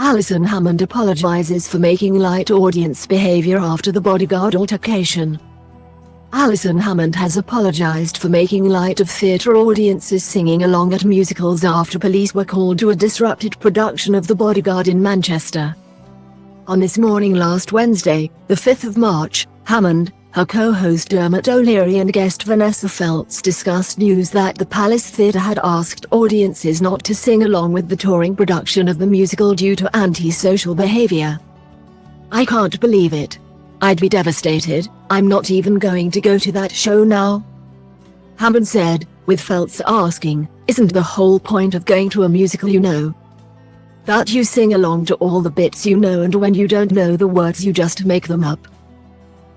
Alison Hammond apologises for making light audience behaviour after the Bodyguard altercation. Alison Hammond has apologised for making light of theatre audiences singing along at musicals after police were called to a disrupted production of The Bodyguard in Manchester. On This Morning last Wednesday, the 5th of March, Hammond, her co-host Dermot O'Leary and guest Vanessa Feltz discussed news that the Palace Theatre had asked audiences not to sing along with the touring production of the musical due to anti-social behaviour. "I can't believe it. I'd be devastated. I'm not even going to go to that show now," Hammond said, with Feltz asking, "Isn't the whole point of going to a musical that you sing along to all the bits and when you don't know the words you just make them up?"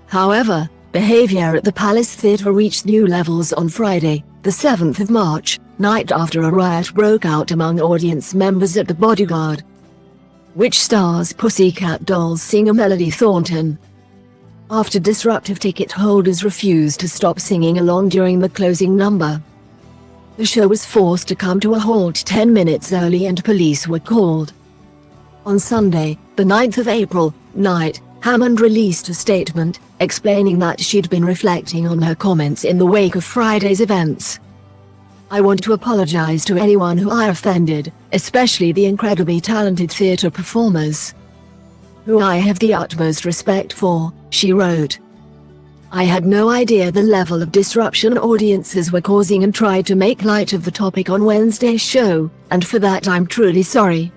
However, behaviour at the Palace Theatre reached new levels on Friday, the 7th of March, night after a riot broke out among audience members at The Bodyguard, which stars Pussycat Dolls singer Melody Thornton. After disruptive ticket holders refused to stop singing along during the closing number, the show was forced to come to a halt 10 minutes early and police were called. On Sunday, the 9th of April, night, Hammond released a statement, explaining that she'd been reflecting on her comments in the wake of Friday's events. "I want to apologise to anyone who I offended, especially the incredibly talented theatre performers, who I have the utmost respect for," she wrote. "I had no idea the level of disruption audiences were causing and tried to make light of the topic on Wednesday's show, and for that I'm truly sorry."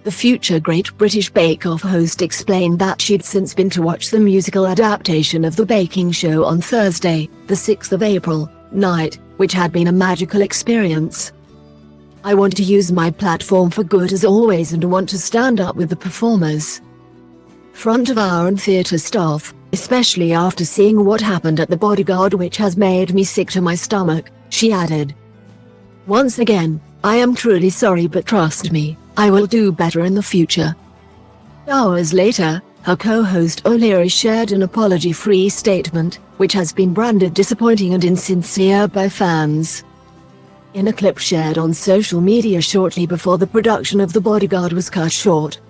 The future Great British Bake Off host explained that she'd since been to watch the musical adaptation of The Baking Show on Thursday, the 6th of April, night, which had been a magical experience. "I want to use my platform for good as always and want to stand up with the performers, front of hour and theatre staff, especially after seeing what happened at The Bodyguard, which has made me sick to my stomach," she added. "Once again, I am truly sorry, but trust me, I will do better in the future." Hours later, her co-host O'Leary shared an apology-free statement, which has been branded disappointing and insincere by fans. In a clip shared on social media shortly before the production of The Bodyguard was cut short,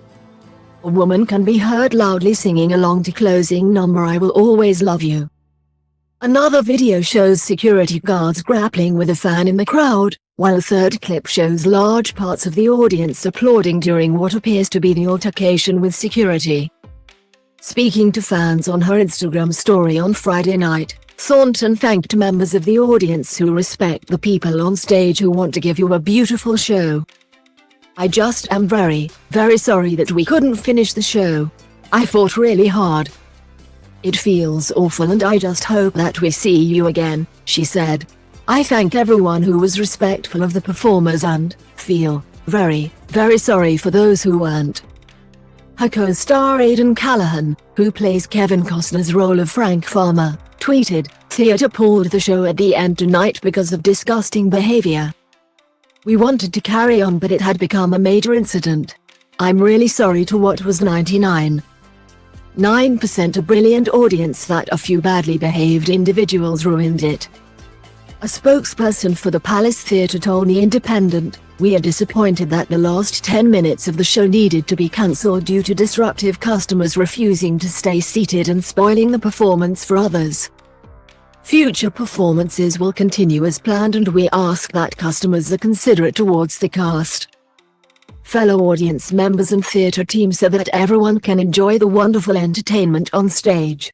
a woman can be heard loudly singing along to closing number "I Will Always Love You." Another video shows security guards grappling with a fan in the crowd, while a third clip shows large parts of the audience applauding during what appears to be the altercation with security. Speaking to fans on her Instagram story on Friday night, Thornton thanked members of the audience who respect the people on stage who want to give you a beautiful show. "I just am very, very sorry that we couldn't finish the show. I fought really hard. It feels awful and I just hope that we see you again," she said. "I thank everyone who was respectful of the performers and feel very, very sorry for those who weren't." Her co-star Aidan Callahan, who plays Kevin Costner's role of Frank Farmer, tweeted, "Theatre pulled the show at the end tonight because of disgusting behaviour. We wanted to carry on but it had become a major incident. I'm really sorry to what was 99.9% a brilliant audience that a few badly behaved individuals ruined it." A spokesperson for the Palace Theatre told The Independent, "We are disappointed that the last 10 minutes of the show needed to be cancelled due to disruptive customers refusing to stay seated and spoiling the performance for others. Future performances will continue as planned and we ask that customers are considerate towards the cast, fellow audience members and theatre team so that everyone can enjoy the wonderful entertainment on stage."